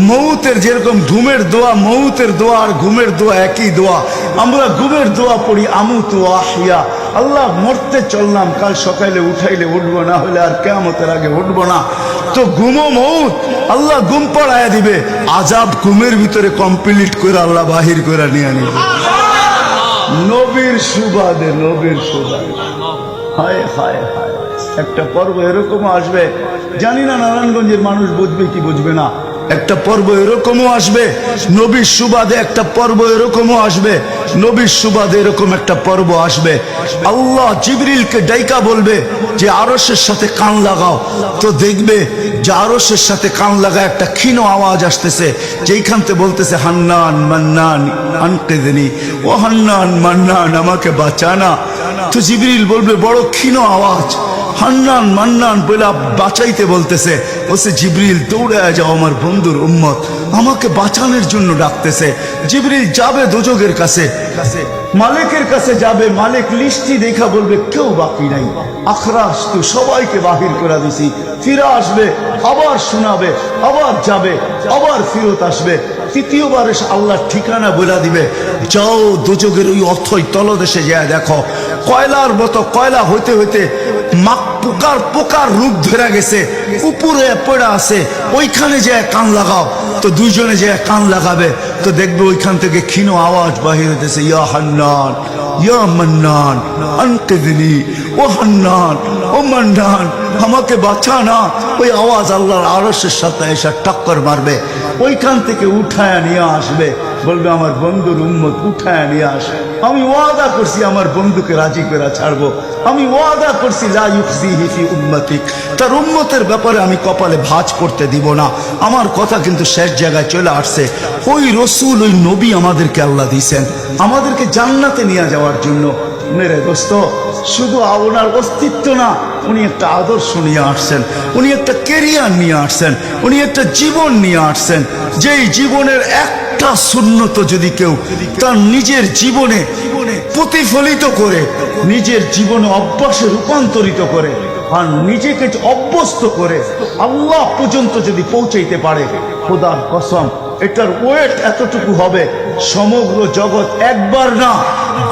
মৌতের যেরকম ঘুমের দোয়া, মৌতের দোয়া আর ঘুমের দোয়া একই দোয়া। আমরা ঘুমের দোয়া পড়ি আমুতু আহিয়া, আল্লাহ মরতে চললাম, কাল সকালে উঠাইলে উঠবো, না হলে আর কিয়ামতের আগে উঠবো না। তো ঘুমো মৌত, আল্লাহ ঘুম পড়ায়া দিবে, আজাব ঘুমের ভিতরে কমপ্লিট করে আল্লাহ বাহির করে নিয়ে নিবে। নবীর সুবাদে, নবীর সুবাদে। হায় হায় হায়, একটা পর্ব এরকম আসবে, জানি না নারায়ণগঞ্জের মানুষ বুঝবে কি বুঝবে না। একটা পর্ব এরকমও আসবে নবীর সুবাদে, একটা পর্ব এরকমও আসবে নবীর সুবাদে, এরকম একটা পর্ব আসবে। আল্লাহ জিবরিলকে ডাইকা বলবে যে আরশের সাথে কান লাগাও, তো দেখবে যে আরশের সাথে কান লাগা একটা ক্ষীণ আওয়াজ আসতেছে, যেইখান থেকে বলতেছে হান্নান মান্নান আনকিদনি, ও হান্নান মান্নান আমাকে বাঁচানা। তো জিবরিল বলবে বড় ক্ষীণ আওয়াজ, হান্নান মান্নান বলে বাঁচাইতে বলতেছে। বলছে জিবরিল দৌড়ায় যাও, আমার বন্ধুর উম্মত আমাকে বাঁচানোর জন্য ডাকতেছে। জিবরিল যাবে দোজখের কাছে, মালিকের কাছে যাবে, মালিক লিস্টি দেখা বলবে কেউ বাকি নাই, আখরাস তো সবাইকে বাহির করে দিছি। ফিরে আসবে, আবার শোনাবে, আবার যাবে, আবার ফিরত আসবে। তৃতীয়বার এসে আল্লাহর ঠিকানা বলে দিবে, যাও দোজখের ওই অথই তলদেশে যায় দেখো, কয়লার মতো কয়লা হইতে হইতে পোকার পোকার রূপ ধরে গেছে, উপরে পড়ে আছে, ওইখানে যে কান লাগাও। তো দুইজনে যে কান লাগাবে, তো দেখবে ওইখান থেকে ক্ষীণ আওয়াজ বাহির হইতেছে, ইয়া হান্নান ইয়া মান্নান আনকিদনি, ও হান্নান ও মান্নান আমাকে বাঁচানা। ওই আওয়াজ আল্লাহর আরশের সাথে এসে টক্কর মারবে, ওইখান থেকে উঠায় নিয়ে আসবে, বলবে আমার বন্ধুর উম্মত উঠায় নিয়ে আসে, আমি ওয়াদা করছি আমার বন্ধুকে রাজি করে ছাড়বো, আমি ওয়াদা করছি লা ইউখজিহি ফি উম্মতিক, তার উম্মতের ব্যাপারে আমি কপালে ভাঁজ করতে দিব না। আমার কথা কিন্তু শেষ জায়গায় চলে আসছে। ওই রসুল, ওই নবী আমাদেরকে আল্লাহ দিয়েছেন আমাদেরকে জান্নাতে নিয়ে যাওয়ার জন্য। মেরে দোস্ত, শুধু ওনার অস্তিত্ব না, উনি একটা আদর্শ নিয়ে আসছেন, উনি একটা কেরিয়ার নিয়ে আসছেন, উনি একটা জীবন নিয়ে আসছেন। যেই জীবনের একটা সুন্নত যদি কেউ তার নিজের জীবনে প্রতিফলিত করে, নিজের জীবনে অভ্যাসে রূপান্তরিত করে, আর নিজেকে অভ্যস্ত করে আল্লাহ পর্যন্ত যদি পৌঁছাইতে পারে, খোদার কসম এটার ওয়েট এতটুকু হবে, সমগ্র জগৎ একবার না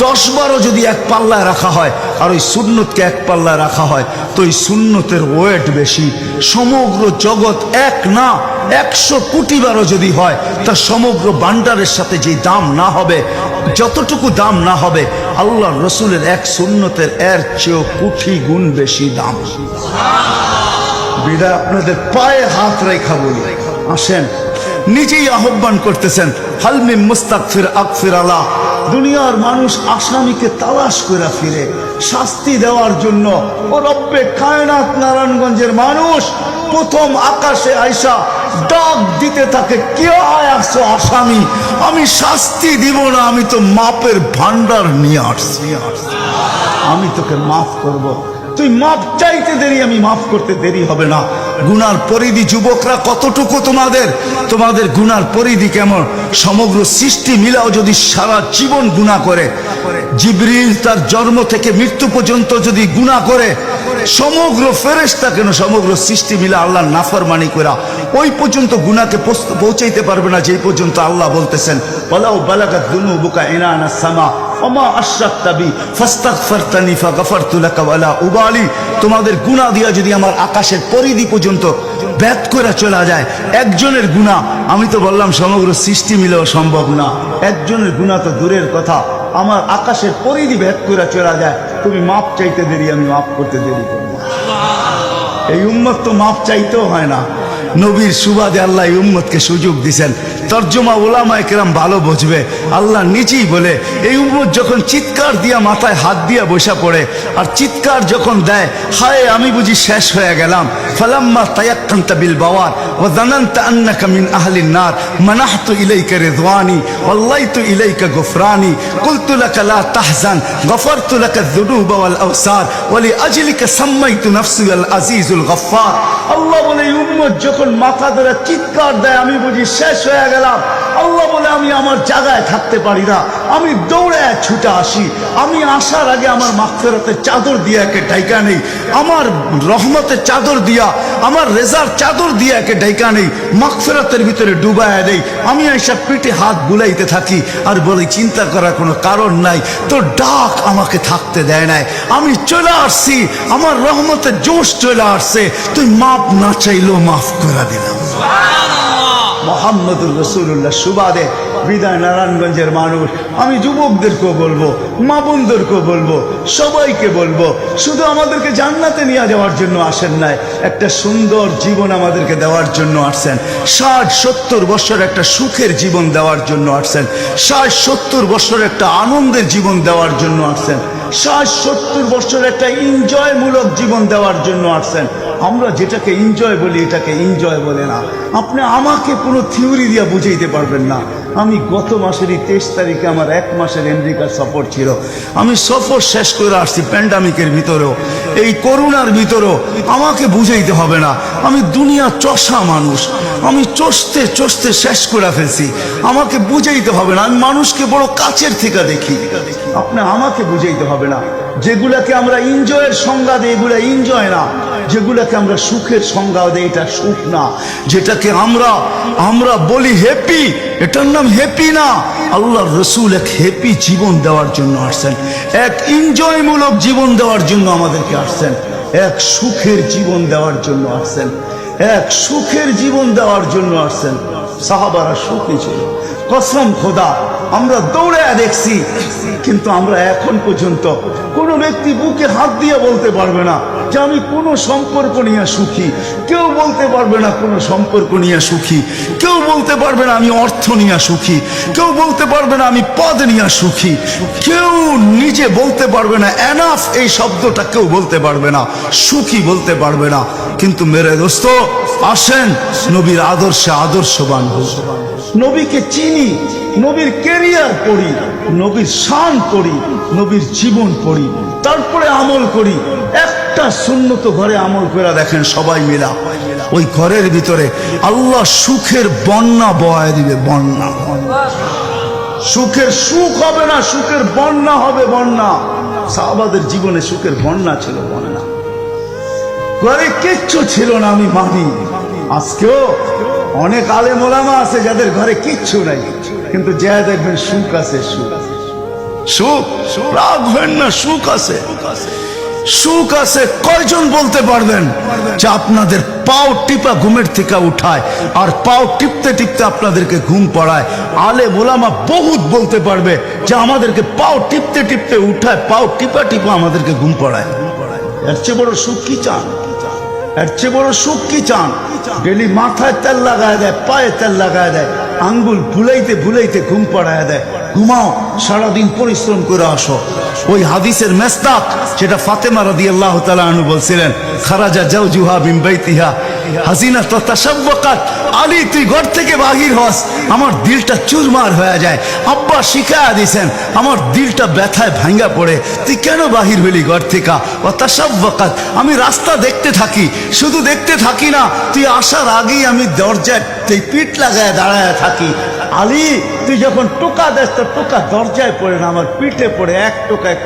10 বারও যদি এক পাল্লায় রাখা হয়, আর ওই সুন্নতকে এক পাল্লায় রাখা হয়, তো ওই সুন্নতের ওয়েট বেশি। সমগ্র জগৎ এক না 100 কোটি বারও যদি হয়, তা সমগ্র ভান্ডারের সাথে যে দাম না হবে, যতটুকু দাম না হবে, আল্লাহ রসুলের এক সুন্নতের এর চেয়েও কোটি গুণ বেশি দাম। বিদায় আপনাদের পায়ে হাত রেখা বলি, আসেন, নিজেই আহ্বান করতেছেন, হালমি মুস্তাগফির আগফির আলা। দুনিয়ার মানুষ আসামিকে তালাশ করে ফিরে শাস্তি দেওয়ার জন্য। ও রব্বে কায়নাত নারায়ণগঞ্জের মানুষ প্রথম আকাশে আইসা ডাক দিতে থাকে, কে আসছো আসামি, আমি শাস্তি দিব না, আমি তো মাপের ভান্ডার নিয়ে আসছি, আমি তোকে মাফ করব। তুই মাপ চাইতে দেরি, আমি মাফ করতে দেরি হবে না। গুনার পরিধি যুবকরা কতটুকু, তোমাদের গুনার পরিধি কেমন? সমগ্র সৃষ্টি মিলাও যদি সারা জীবন গুনাহ করে, জিবরিল তার জন্ম থেকে মৃত্যু পর্যন্ত যদি গুনাহ করে, সমগ্র ফেরেশতা কেন, সমগ্র সৃষ্টি মিলে আল্লাহর নাফরমানি করা ওই পর্যন্ত গুনাহকে পৌঁছাইতে পারবে না, যেই পর্যন্ত আল্লাহ বলতেছেন ওয়ালাউ বালাগাত দুনুবুকা ইনানাস সামা ওমা আশরাকতা বি ফাস্তাগফারতানি ফাগফারতু লাকা ওয়ালা উবালি। তোমাদের গুনাহ দিয়া যদি আমার আকাশের পরিধি পর্যন্ত ভেদ করে চলা যায়, একজনের গুনাহ, আমি তো বললাম সমগ্র সৃষ্টি মিলেও সম্ভব না, একজনের গুনাহ তো দূরের কথা, আমার আকাশের পরিধি ভেদ করে চলা যায়, তুমি মাপ চাইতে দেরি, আমি মাফ করতে দেরি করবো। এই উম্মত তো মাপ চাইতেও হয় না, নবীর সুবাদে আল্লাহ এই উম্মতকে সুযোগ দিয়েছেন। তর্জমা ওলামায়ে কেরাম ভালো বুঝবে, আল্লাহ নিজেই বলে, এই উম্মত যখন চিৎকার দিয়া মাথায় হাত দিয়া বসা পড়ে, আর চিৎকার যখন দেয়, হায় আমি বুঝি শেষ হয়ে গেলাম, ফালাম্মা তায়াক্কানতা বিল বাওয়ার ওয়া যানানতা আন্নাকা মিন আহলিন নার মানাহতু ইলাইকা রিদওয়ানি ওয়াল্লাইতু ইলাইকা গুফরানি কুলতু লাকা লা তাহজান গফারতু লাকা যুনুবা ওয়াল আওসার ওয়া লিআজলিকা সাম্মাইতু নাফসি আল আজিজুল গফফার। আল্লাহ বলে, এই উম্মত যখন মাথা ধরে চিৎকার দেয়, আমি বুঝি শেষ হয়ে গেলাম, আল্লাহ বলে আমি আমার জায়গায় থাকতে পারি না, আমি দৌড়ে ছুটে আসি, আমি আসার আগে আমার মাগফিরাতের চাদর দিয়ে একে ঢাইকা নেই, আমার রহমতের চাদর দিয়া, আমার রেজার চাদর দিয়ে একে ঢাইকা নেই, মাগফিরাতের ভিতরে ডুবায় নেই। আমি এইসব পিঠে হাত বুলাইতে থাকি আর বলি চিন্তা করার কোনো কারণ নাই, তোর ডাক আমাকে থাকতে দেয় নাই, আমি চলে আসছি, আমার রহমতের জোশ চলে আসছে, তুই মাপ না চাইলেও মাফ করে দিলাম। মোহাম্মদুর রাসূলুল্লাহ সুবাদে বিদায় নারায়ণগঞ্জের মানুষ, আমি যুবকদেরকেও বলবো, মা বোনদেরকেও বলবো, সবাইকে বলবো, শুধু আমাদেরকে জান্নাতে নিয়ে যাওয়ার জন্য আসেন নাই, একটা সুন্দর জীবন আমাদেরকে দেওয়ার জন্য আসছেন। 60-70 বছর একটা সুখের জীবন দেওয়ার জন্য আসছেন, 60-70 বছর একটা আনন্দের জীবন দেওয়ার জন্য আসছেন, 60-70 বছর একটা এনজয়মূলক জীবন দেওয়ার জন্য আসছেন। আমরা যেটাকে এনজয় বলি এটাকে এনজয় বলে না। আপনি আমাকে কোনো থিওরি দিয়ে বুঝাইতে পারবেন না। আমি গত মাসেরই 23 তারিখে আমার 1 মাসের আমেরিকার সফর ছিল, আমি সফর শেষ করে আসছি প্যান্ডামিকের ভিতরেও, এই করোনার ভিতরেও। আমাকে বুঝাইতে হবে না, আমি দুনিয়া চষা মানুষ, আমি চষতে চষতে শেষ করে ফেলছি, আমাকে বুঝাইতে হবে না, আমি মানুষকে বড় কাছের থেকে দেখি। আপনি আমাকে বুঝাইতে হবে না। যেগুলাকে আমরা এনজয়ের সংজ্ঞা দিই এগুলা এনজয় না, যেগুলাকে আমরা সুখের সংজ্ঞা দিই এটা সুখ না, যেটাকে আমরা বলি হ্যাপি এটার নাম হ্যাপি না। আল্লাহর রাসূল এক হ্যাপি জীবন দেওয়ার জন্য আসছেন, এক এনজয়মূলক জীবন দেওয়ার জন্য আমাদেরকে আসছেন, এক সুখের জীবন দেওয়ার জন্য আসছেন, এক সুখের জীবন দেওয়ার জন্য আসছেন। সাহাবারা সুখী ছিল, কসম খোদা আমরা দৌড়ে দেখছি, কিন্তু আমরা এখন পর্যন্ত কোনো ব্যক্তি বুকে হাত দিয়ে বলতে পারবে না যে আমি কোনো সম্পর্ক নিয়ে সুখী, কেউ বলতে পারবে না কোনো সম্পর্ক নিয়ে সুখী, কেউ বলতে পারবে না আমি অর্থ নিয়ে সুখী, কেউ বলতে পারবে না আমি পদ নিয়ে সুখী, কেউ নিজে বলতে পারবে না এনাফ এই শব্দটা কেউ বলতে পারবে না, সুখী বলতে পারবে না। কিন্তু মেরে দোস্ত আসেন নবীর আদর্শে আদর্শবান হই, নবীকে চিনি, নবীর ক্যারিয়ার পড়ি, নবীর শান পড়ি, নবীর জীবন পড়ি, তারপরে আমল করি। একটা সুন্নত ঘরে আমল করে দেখেন সবাই মিলা, ওই ঘরের ভিতরে আল্লাহ সুখের বন্যা বয়ে দিবে, বন্যা। সুখের সুখ হবে না, সুখের বন্যা হবে, বন্যা। সাহাবাদের জীবনে সুখের বন্যা ছিল, বন্যা। ঘরে কিচ্ছু ছিল না আমি মানি, আজকেও অনেক আলেম ওলামা আছে যাদের ঘরে কিচ্ছু নাই, কিন্তু যা দেখবেন সুখ আছে, সুখ সুখ রাগ হয় না, সুখ আছে, সুখ আছে। কয়জন বলতে পারবেন যে আপনাদের পাও টিপা ঘুমের থেকে উঠায় আর পাও টিপতে টিপতে আপনাদেরকে ঘুম পড়ায়? আলেম ওলামা বহুত বলতে পারবে যে আমাদেরকে পাও টিপতে টিপতে উঠায়, পাও টিপা টিপা আমাদেরকে ঘুম পড়ায়। এর চেয়ে বড় সুখ কি চান? এর চেয়ে বড় সুখ কি চান? ডেলি মাথায় তেল লাগায় দেয়, পায়ে তেল লাগায় দেয়, আঙ্গুল ভুলাইতে ভুলাইতে ঘুম পাড়ায় দেয়। ঘুমাও, সারাদিন পরিশ্রম করে আসো। ওই হাদিসের মেসদাক যেটা ফাতেমা রাদিয়াল্লাহু তাআলা আনহু বলছিলেন, খারাজা জাওজুহা মিন বাইতিহা হাসিনা তাতাশাব্বাকাত। আলী তুই ঘর থেকে বাহির হস, আমার দিলটা চুরমার হয়ে যায়। আব্বা শিখায়া দিয়েছেন, আমার দিলটা ব্যথায় ভাঙ্গা পড়ে, তুই কেন বাহির হইলি ঘর থেকে? তাশাব্বাকাত, আমি রাস্তা দেখতে থাকি, শুধু দেখতে থাকি না, তুই আসার আগেই আমি দরজায় পিঠ লাগায় দাঁড়ায় থাকি। আলী তুই যখন টোকা দেস, তো টোকা দরজায় পড়ে না, আমার পিঠে পড়ে, এক টোকায়